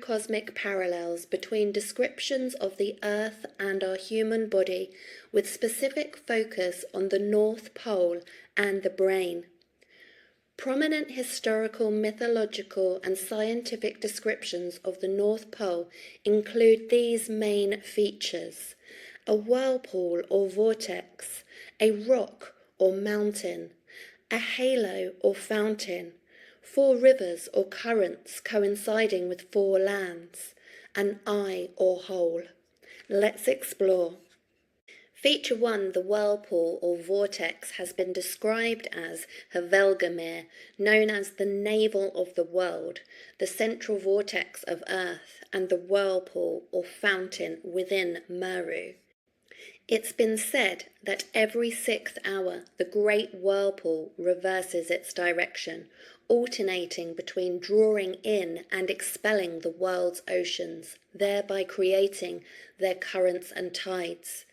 microcosmic parallels between descriptions of the Earth and our human body, with specific focus on the North Pole and the brain. Prominent historical, mythological, and scientific descriptions of the North Pole include these main features: a whirlpool or vortex, a rock or mountain, a halo or fountain, 4 rivers or currents coinciding with 4 lands, an eye or hole. Let's explore. Feature 1, the whirlpool or vortex, has been described as Havelgamere, known as the navel of the world, the central vortex of Earth, and the whirlpool or fountain within Meru. It's been said that every 6th hour the great whirlpool reverses its direction, alternating between drawing in and expelling the world's oceans, thereby creating their currents and tides.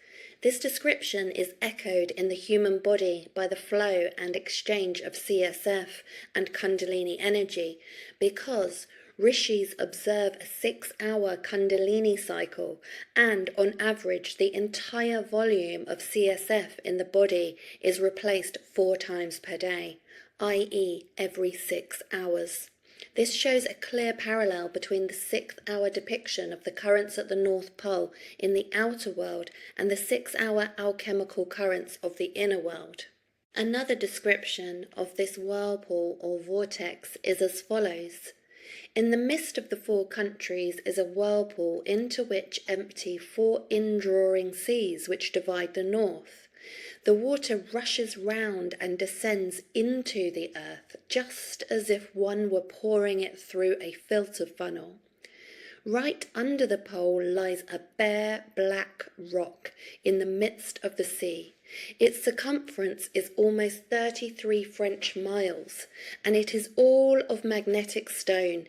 This description is echoed in the human body by the flow and exchange of CSF and Kundalini energy, because rishis observe a 6-hour Kundalini cycle, and on average the entire volume of CSF in the body is replaced 4 times per day, i.e. every 6 hours. This shows a clear parallel between the 6th-hour depiction of the currents at the North Pole in the outer world and the 6-hour alchemical currents of the inner world. Another description of this whirlpool or vortex is as follows. In the midst of the 4 countries is a whirlpool into which empty 4 indrawing seas which divide the north. The water rushes round and descends into the earth, just as if one were pouring it through a filter funnel. Right under the pole lies a bare black rock in the midst of the sea. Its circumference is almost 33 French miles, and it is all of magnetic stone.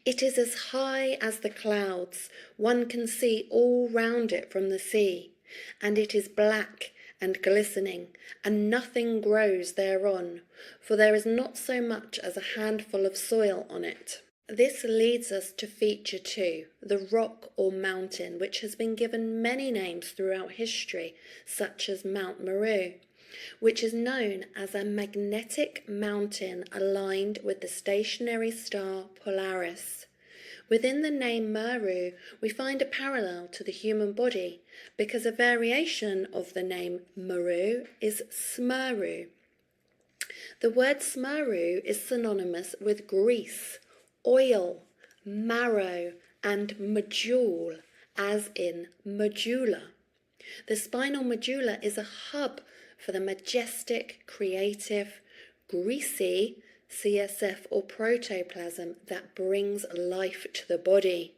It is as high as the clouds. One can see all round it from the sea, and it is black and glistening, and nothing grows thereon, for there is not so much as a handful of soil on it. This leads us to feature 2, the rock or mountain, which has been given many names throughout history, such as Mount Meru, which is known as a magnetic mountain aligned with the stationary star Polaris. Within the name Meru, we find a parallel to the human body, because a variation of the name Meru is Smeru. The word Smeru is synonymous with grease, oil, marrow, and medule, as in medulla. The spinal medulla is a hub for the majestic, creative, greasy CSF or protoplasm that brings life to the body.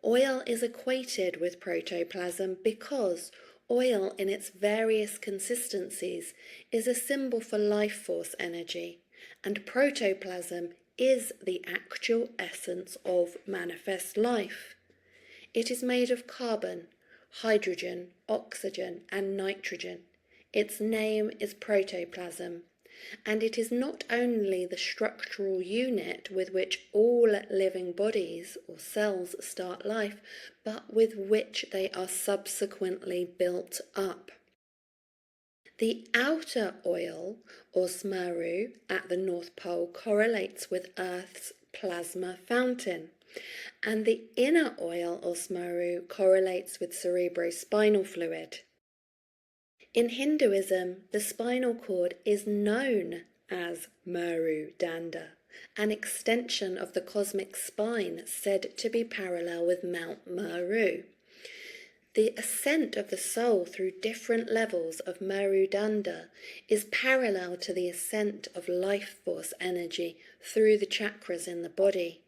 Oil is equated with protoplasm because oil in its various consistencies is a symbol for life force energy, and protoplasm is the actual essence of manifest life. It is made of carbon, hydrogen, oxygen, and nitrogen. Its name is protoplasm, and it is not only the structural unit with which all living bodies or cells start life, but with which they are subsequently built up. The outer oil, or Smeru, at the North Pole correlates with Earth's plasma fountain, and the inner oil, or Smeru, correlates with cerebrospinal fluid. In Hinduism, the spinal cord is known as Meru Danda, an extension of the cosmic spine said to be parallel with Mount Meru. The ascent of the soul through different levels of Meru Danda is parallel to the ascent of life force energy through the chakras in the body.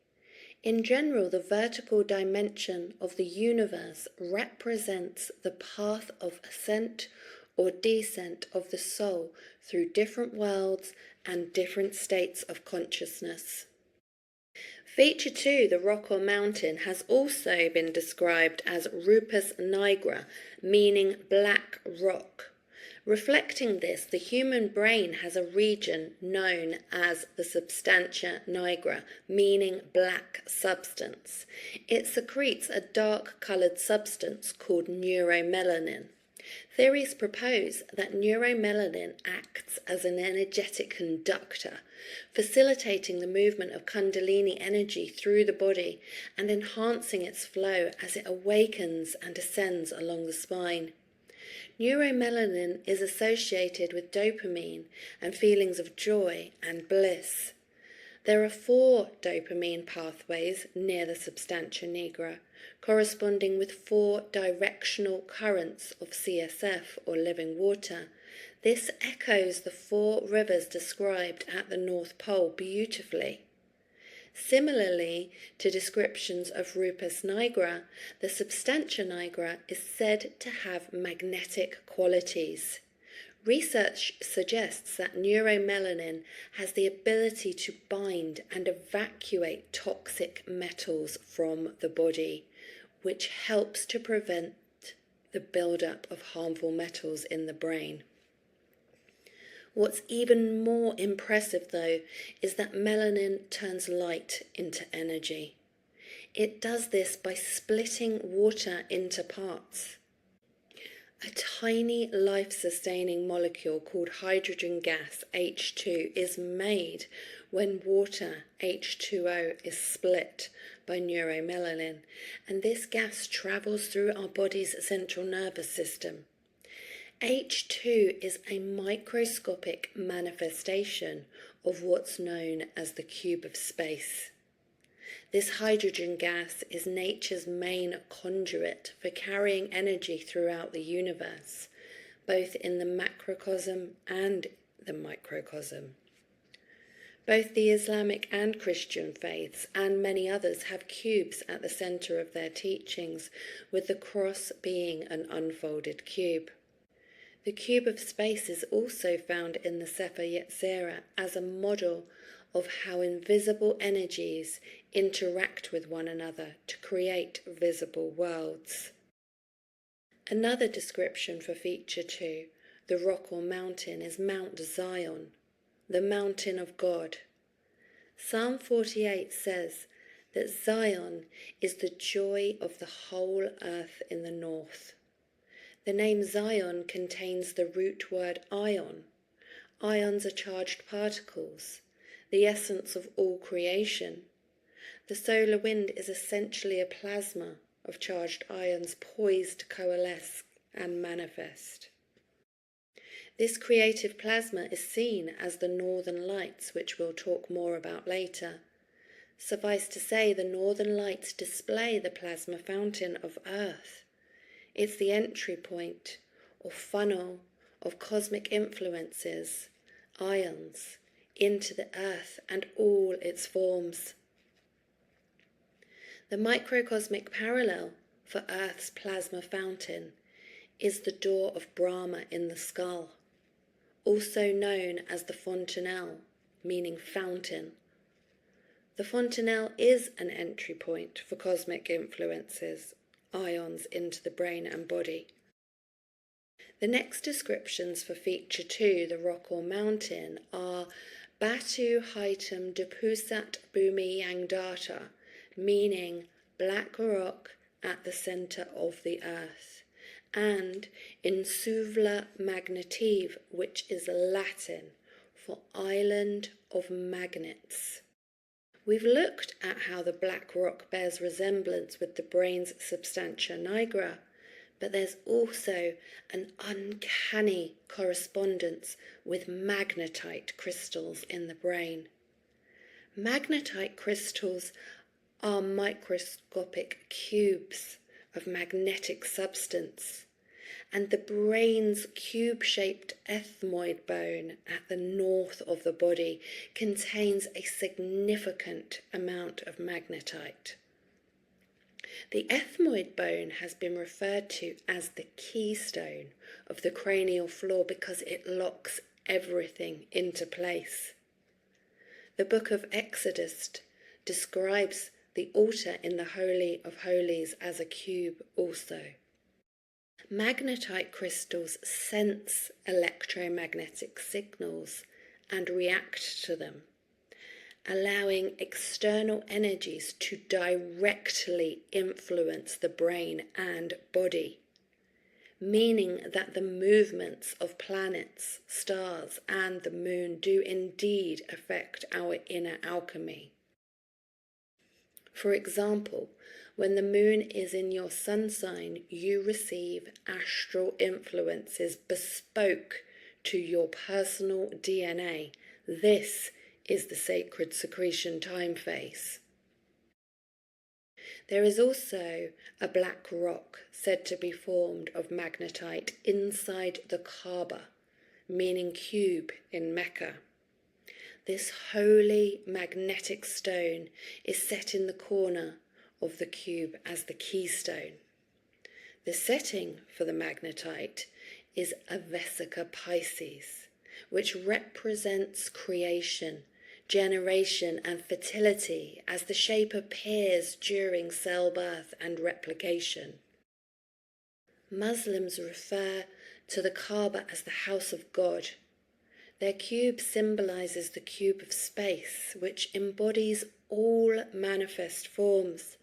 In general, the vertical dimension of the universe represents the path of ascent or descent of the soul through different worlds and different states of consciousness. Feature 2, the rock or mountain, has also been described as Rupus nigra, meaning black rock. Reflecting this, the human brain has a region known as the substantia nigra, meaning black substance. It secretes a dark-coloured substance called neuromelanin. Theories propose that neuromelanin acts as an energetic conductor, facilitating the movement of Kundalini energy through the body and enhancing its flow as it awakens and ascends along the spine. Neuromelanin is associated with dopamine and feelings of joy and bliss. There are 4 dopamine pathways near the substantia nigra, corresponding with 4 directional currents of CSF, or living water. This echoes the 4 rivers described at the North Pole beautifully. Similarly to descriptions of rupus nigra, the substantia nigra is said to have magnetic qualities. Research suggests that neuromelanin has the ability to bind and evacuate toxic metals from the body, which helps to prevent the buildup of harmful metals in the brain. What's even more impressive, though, is that melanin turns light into energy. It does this by splitting water into parts. A tiny life-sustaining molecule called hydrogen gas, H2, is made when water, H2O, is split by neuromelanin, and this gas travels through our body's central nervous system. H2 is a microscopic manifestation of what's known as the cube of space. This hydrogen gas is nature's main conduit for carrying energy throughout the universe, both in the macrocosm and the microcosm. Both the Islamic and Christian faiths and many others have cubes at the centre of their teachings, with the cross being an unfolded cube. The cube of space is also found in the Sefer Yetzirah as a model of how invisible energies interact with one another to create visible worlds. Another description for feature 2, the rock or mountain, is Mount Zion, the mountain of God. Psalm 48 says that Zion is the joy of the whole earth in the north. The name Zion contains the root word ion. Ions are charged particles, the essence of all creation. The solar wind is essentially a plasma of charged ions poised to coalesce and manifest. This creative plasma is seen as the northern lights, which we'll talk more about later. Suffice to say, the northern lights display the plasma fountain of Earth. It's the entry point or funnel of cosmic influences, ions, into the Earth and all its forms. The microcosmic parallel for Earth's plasma fountain is the door of Brahma in the skull, also known as the fontanelle, meaning fountain. The fontanelle is an entry point for cosmic influences, ions, into the brain and body. The next descriptions for feature 2, the rock or mountain, are Batu Hitam Depusat Bumi Yang Data, meaning black rock at the centre of the earth, and Insuvla Magnetive, which is Latin for island of magnets. We've looked at how the black rock bears resemblance with the brain's substantia nigra, but there's also an uncanny correspondence with magnetite crystals in the brain. Magnetite crystals are microscopic cubes of magnetic substance, and the brain's cube-shaped ethmoid bone at the north of the body contains a significant amount of magnetite. The ethmoid bone has been referred to as the keystone of the cranial floor because it locks everything into place. The book of Exodus describes the altar in the Holy of Holies as a cube also. Magnetite crystals sense electromagnetic signals and react to them, allowing external energies to directly influence the brain and body, meaning that the movements of planets, stars, and the moon do indeed affect our inner alchemy. For example, when the moon is in your sun sign, you receive astral influences bespoke to your personal DNA. This is the sacred secretion time phase. There is also a black rock said to be formed of magnetite inside the Kaaba, meaning cube in Mecca. This holy magnetic stone is set in the corner of the cube as the keystone. The setting for the magnetite is a Vesica Pisces, which represents creation, generation, and fertility as the shape appears during cell birth and replication. Muslims refer to the Kaaba as the house of God. Their cube symbolizes the cube of space, which embodies all manifest forms,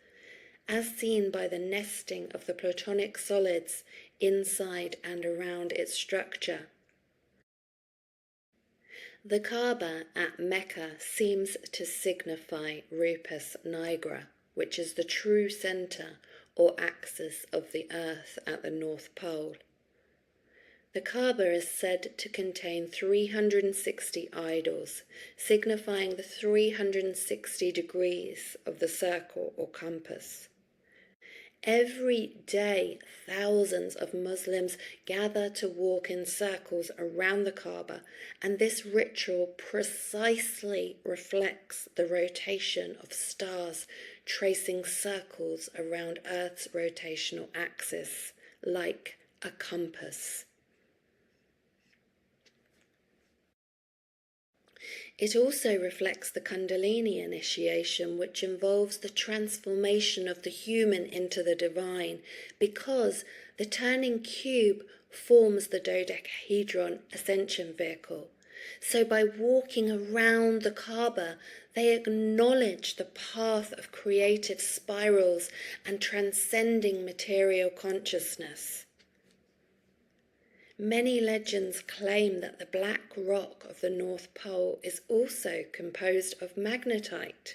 as seen by the nesting of the platonic solids inside and around its structure. The Kaaba at Mecca seems to signify Rupus Nigra, which is the true center or axis of the earth at the North Pole. The Kaaba is said to contain 360 idols, signifying the 360 degrees of the circle or compass. Every day, thousands of Muslims gather to walk in circles around the Kaaba, and this ritual precisely reflects the rotation of stars, tracing circles around Earth's rotational axis, like a compass. It also reflects the Kundalini initiation, which involves the transformation of the human into the divine, because the turning cube forms the dodecahedron ascension vehicle. So by walking around the Kaaba, they acknowledge the path of creative spirals and transcending material consciousness. Many legends claim that the black rock of the North Pole is also composed of magnetite,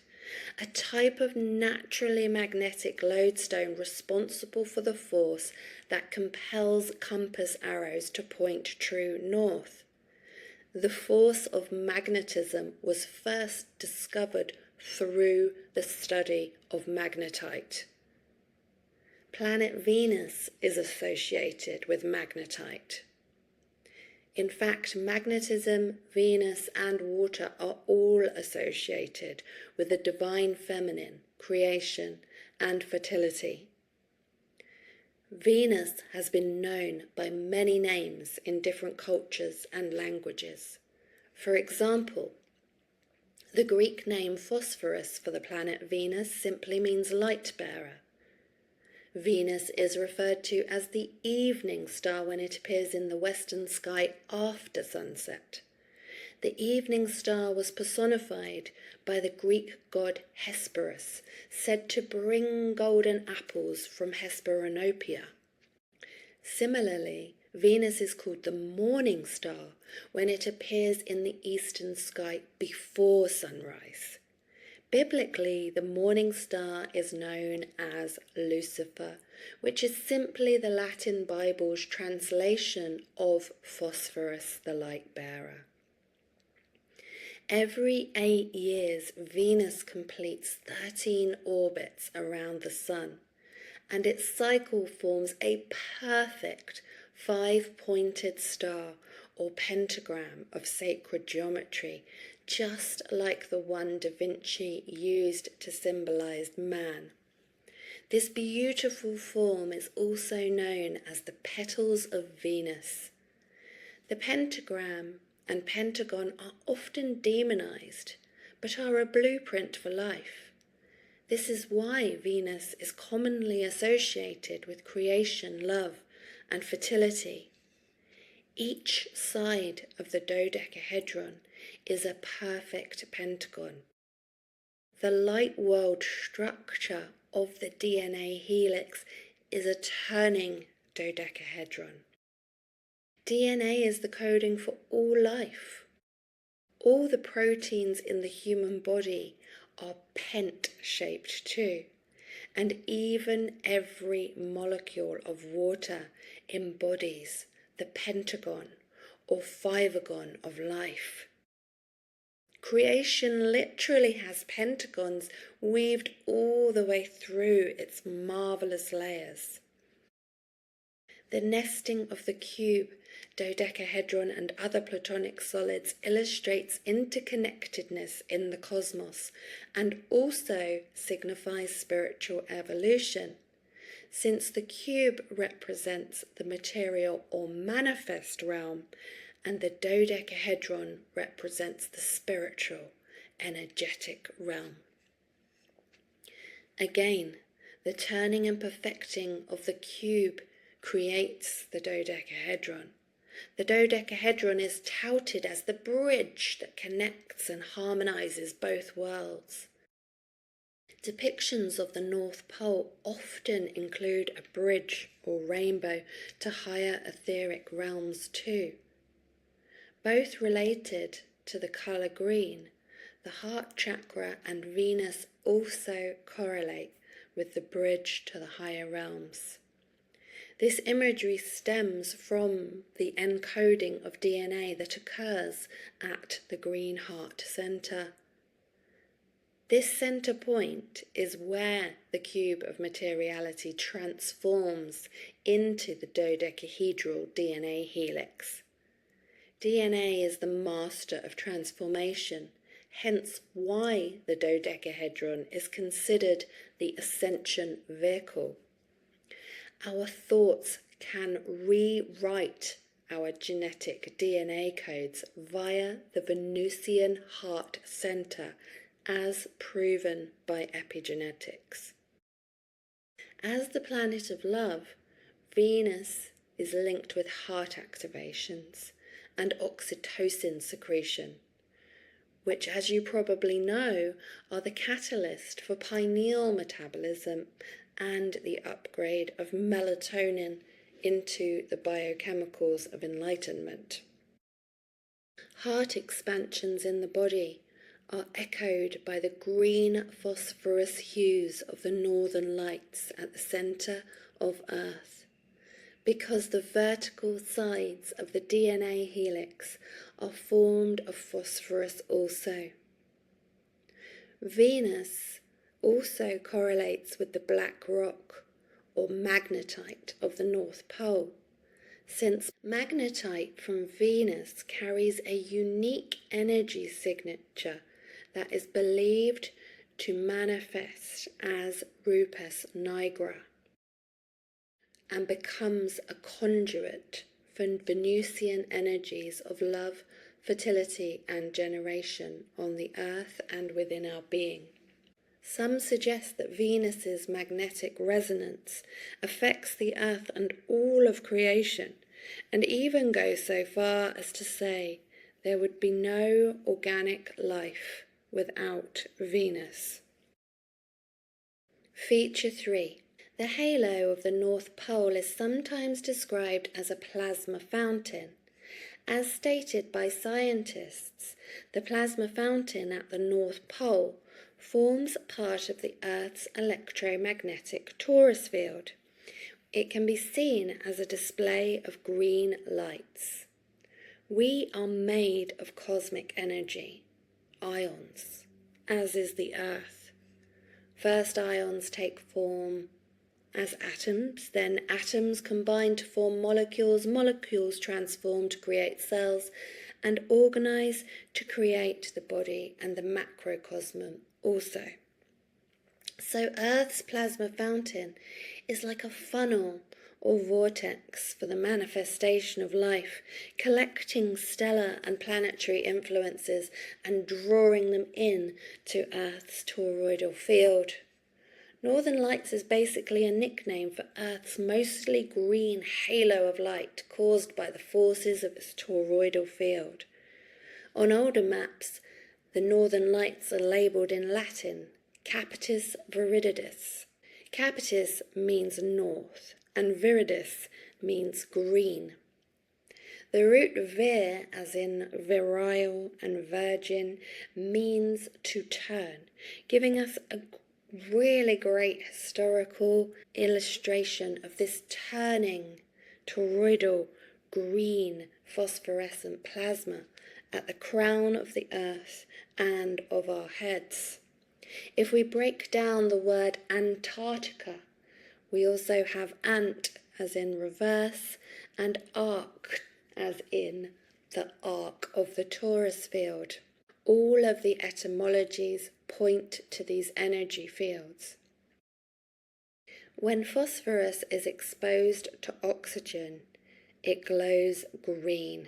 a type of naturally magnetic lodestone responsible for the force that compels compass arrows to point true north. The force of magnetism was first discovered through the study of magnetite. Planet Venus is associated with magnetite. In fact, magnetism, Venus, and water are all associated with the divine feminine, creation, and fertility. Venus has been known by many names in different cultures and languages. For example, the Greek name Phosphorus for the planet Venus simply means light bearer. Venus is referred to as the evening star when it appears in the western sky after sunset. The evening star was personified by the Greek god Hesperus, said to bring golden apples from Hesperanopia. Similarly, Venus is called the morning star when it appears in the eastern sky before sunrise. Biblically, the morning star is known as Lucifer, which is simply the Latin Bible's translation of Phosphorus, the light bearer. Every 8 years, Venus completes 13 orbits around the Sun, and its cycle forms a perfect 5-pointed star or pentagram of sacred geometry, just like the one Da Vinci used to symbolize man. This beautiful form is also known as the petals of Venus. The pentagram and pentagon are often demonized, but are a blueprint for life. This is why Venus is commonly associated with creation, love, and fertility. Each side of the dodecahedron is a perfect pentagon. The light world structure of the DNA helix is a turning dodecahedron. DNA is the coding for all life. All the proteins in the human body are pent-shaped too, and even every molecule of water embodies the pentagon or fivagon of life. Creation literally has pentagons weaved all the way through its marvelous layers. The nesting of the cube, dodecahedron, and other platonic solids illustrates interconnectedness in the cosmos and also signifies spiritual evolution, since the cube represents the material or manifest realm and the dodecahedron represents the spiritual, energetic realm. Again, the turning and perfecting of the cube creates the dodecahedron. The dodecahedron is touted as the bridge that connects and harmonizes both worlds. Depictions of the North Pole often include a bridge or rainbow to higher etheric realms too. Both related to the colour green, the heart chakra and Venus also correlate with the bridge to the higher realms. This imagery stems from the encoding of DNA that occurs at the green heart center. This center point is where the cube of materiality transforms into the dodecahedral DNA helix. DNA is the master of transformation, hence why the dodecahedron is considered the ascension vehicle. Our thoughts can rewrite our genetic DNA codes via the Venusian heart center, as proven by epigenetics. As the planet of love, Venus is linked with heart activations and oxytocin secretion, which, as you probably know, are the catalyst for pineal metabolism and the upgrade of melatonin into the biochemicals of enlightenment. Heart expansions in the body are echoed by the green phosphorus hues of the northern lights at the centre of Earth, because the vertical sides of the DNA helix are formed of phosphorus also. Venus also correlates with the black rock or magnetite of the North Pole, since magnetite from Venus carries a unique energy signature that is believed to manifest as rupus nigra and becomes a conduit for Venusian energies of love, fertility and generation on the earth and within our being. Some suggest that Venus's magnetic resonance affects the earth and all of creation, and even go so far as to say there would be no organic life without Venus. Feature 3. The halo of the North Pole is sometimes described as a plasma fountain. As stated by scientists, the plasma fountain at the North Pole forms part of the Earth's electromagnetic torus field. It can be seen as a display of green lights. We are made of cosmic energy, ions, as is the Earth. First ions take form as atoms, then atoms combine to form molecules, molecules transform to create cells, and organize to create the body and the macrocosm also. So Earth's plasma fountain is like a funnel or vortex for the manifestation of life, collecting stellar and planetary influences and drawing them in to Earth's toroidal field. Northern Lights is basically a nickname for Earth's mostly green halo of light caused by the forces of its toroidal field. On older maps, the Northern Lights are labelled in Latin, Capitis Viridis. Capitis means north, and viridis means green. The root vir, as in virile and virgin, means to turn, giving us a really great historical illustration of this turning toroidal green phosphorescent plasma at the crown of the earth and of our heads. If we break down the word Antarctica, we also have ant as in reverse and arc as in the arc of the torus field. All of the etymologies point to these energy fields. When phosphorus is exposed to oxygen, it glows green.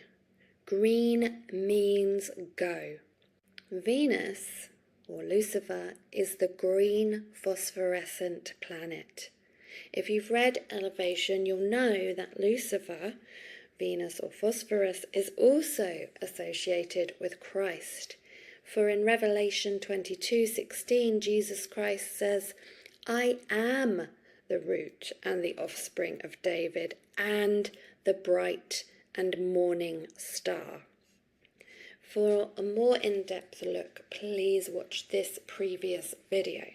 Green means go. Venus, or Lucifer, is the green phosphorescent planet. If you've read Elevation, you'll know that Lucifer, Venus or Phosphorus, is also associated with Christ. For in Revelation 22:16, Jesus Christ says, I am the root and the offspring of David and the bright and morning star. For a more in-depth look, please watch this previous video.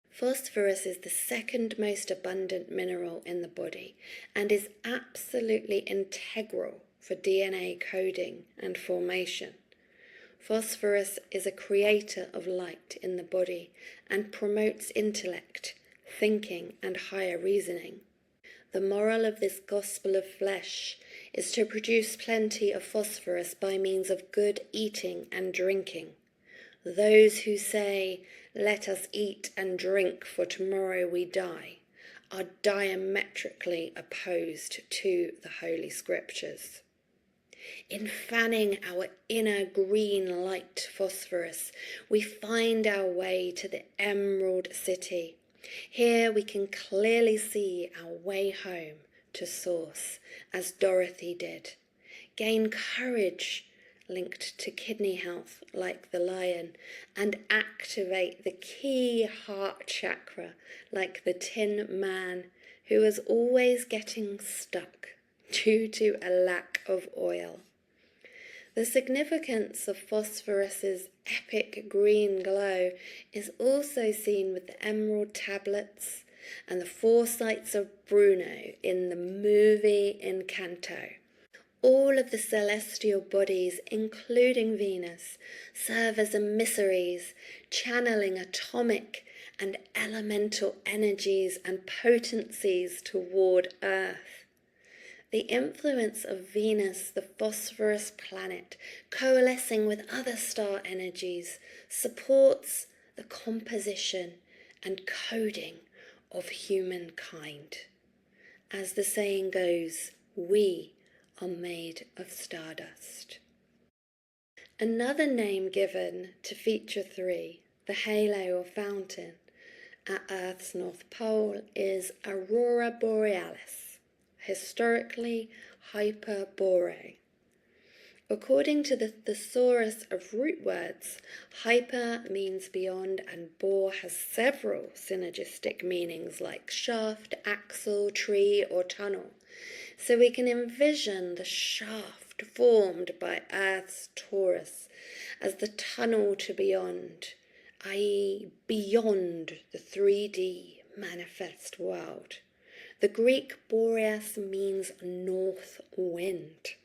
Phosphorus is the second most abundant mineral in the body and is absolutely integral for DNA coding and formation. Phosphorus is a creator of light in the body and promotes intellect, thinking, and higher reasoning. The moral of this gospel of flesh is to produce plenty of phosphorus by means of good eating and drinking. Those who say, let us eat and drink for tomorrow we die, are diametrically opposed to the Holy Scriptures. In fanning our inner green light phosphorus, we find our way to the Emerald City. Here we can clearly see our way home to Source, as Dorothy did. Gain courage, linked to kidney health like the lion, and activate the key heart chakra like the Tin Man, who is always getting stuck due to a lack of oil. The significance of phosphorus's epic green glow is also seen with the emerald tablets and the foresights of Bruno in the movie Encanto. All of the celestial bodies, including Venus, serve as emissaries, channeling atomic and elemental energies and potencies toward Earth. The influence of Venus, the phosphorus planet, coalescing with other star energies, supports the composition and coding of humankind. As the saying goes, we are made of stardust. Another name given to feature 3, the halo or fountain, at Earth's North Pole is Aurora Borealis, historically Hyperbore. According to the thesaurus of root words, hyper means beyond and bore has several synergistic meanings like shaft, axle, tree or tunnel. So we can envision the shaft formed by Earth's torus as the tunnel to beyond, i.e. beyond the 3D manifest world. The Greek boreas means north wind,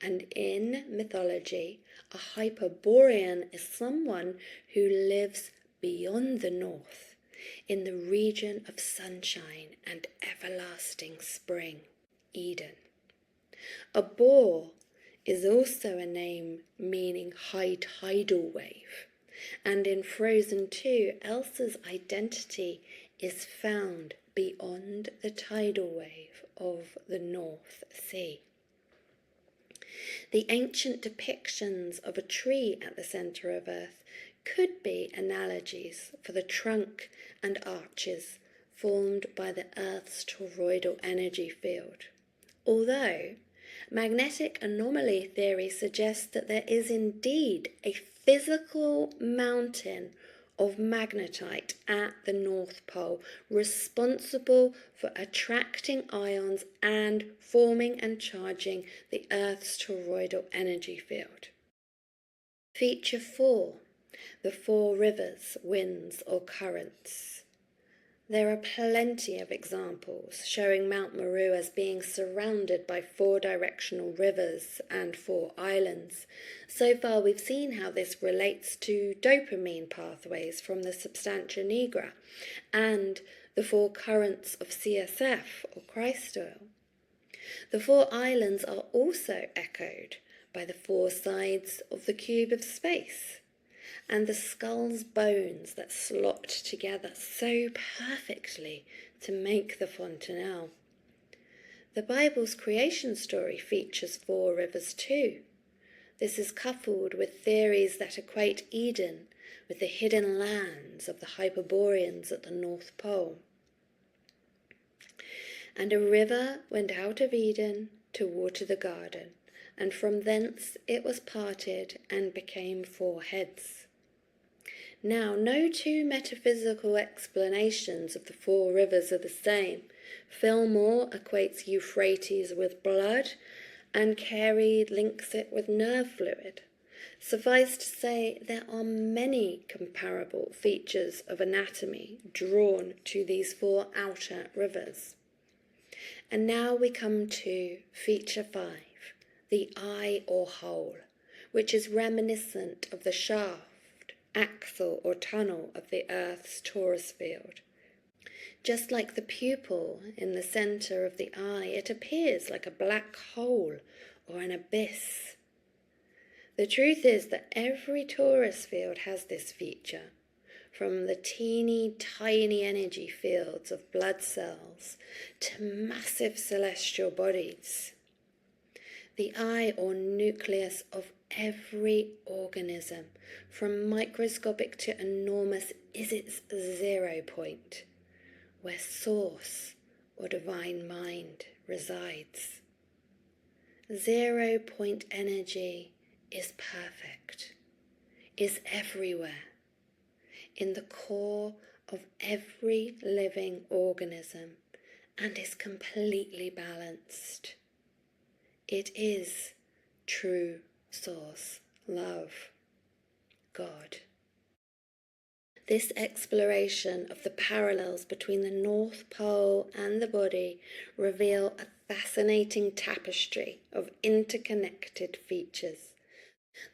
and in mythology, a Hyperborean is someone who lives beyond the north, in the region of sunshine and everlasting spring, Eden. A bore is also a name meaning high tidal wave, and in Frozen 2, Elsa's identity is found beyond the tidal wave of the North Sea. The ancient depictions of a tree at the centre of Earth could be analogies for the trunk and arches formed by the Earth's toroidal energy field. Although magnetic anomaly theory suggests that there is indeed a physical mountain of magnetite at the North Pole, responsible for attracting ions and forming and charging the Earth's toroidal energy field. Feature 4. The 4 rivers, winds or currents. There are plenty of examples showing Mount Meru as being surrounded by 4 directional rivers and 4 islands. So far we've seen how this relates to dopamine pathways from the substantia nigra and the 4 currents of CSF or Christ oil. The 4 islands are also echoed by the 4 sides of the cube of space and the skull's bones that slot together so perfectly to make the fontanelle. The Bible's creation story features 4 rivers too. This is coupled with theories that equate Eden with the hidden lands of the Hyperboreans at the North Pole. And a river went out of Eden to water the garden, and from thence it was parted and became 4 heads. Now, no 2 metaphysical explanations of the 4 rivers are the same. Fillmore equates Euphrates with blood, and Carey links it with nerve fluid. Suffice to say, there are many comparable features of anatomy drawn to these 4 outer rivers. And now we come to feature 5, the eye or hole, which is reminiscent of the shaft, axle or tunnel of the Earth's torus field. Just like the pupil in the centre of the eye, it appears like a black hole or an abyss. The truth is that every torus field has this feature, from the teeny tiny energy fields of blood cells to massive celestial bodies. The eye or nucleus of every organism, from microscopic to enormous, is its 0 point, where source or divine mind resides. 0 point energy is perfect, is everywhere, in the core of every living organism, and is completely balanced. It is true source, love, God. This exploration of the parallels between the North Pole and the body reveal a fascinating tapestry of interconnected features.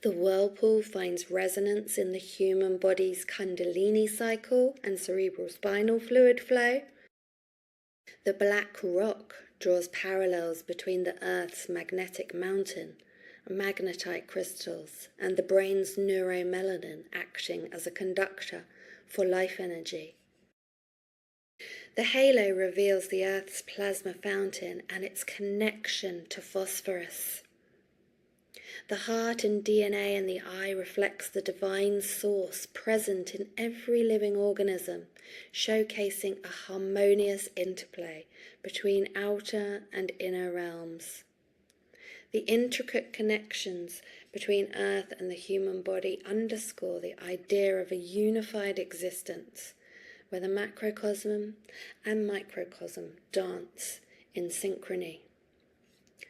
The whirlpool finds resonance in the human body's Kundalini cycle and cerebral spinal fluid flow. The black rock draws parallels between the Earth's magnetic mountain, magnetite crystals, and the brain's neuromelanin acting as a conductor for life energy. The halo reveals the Earth's plasma fountain and its connection to phosphorus. The heart and DNA in the eye reflects the divine source present in every living organism, showcasing a harmonious interplay between outer and inner realms. The intricate connections between Earth and the human body underscore the idea of a unified existence, where the macrocosm and microcosm dance in synchrony.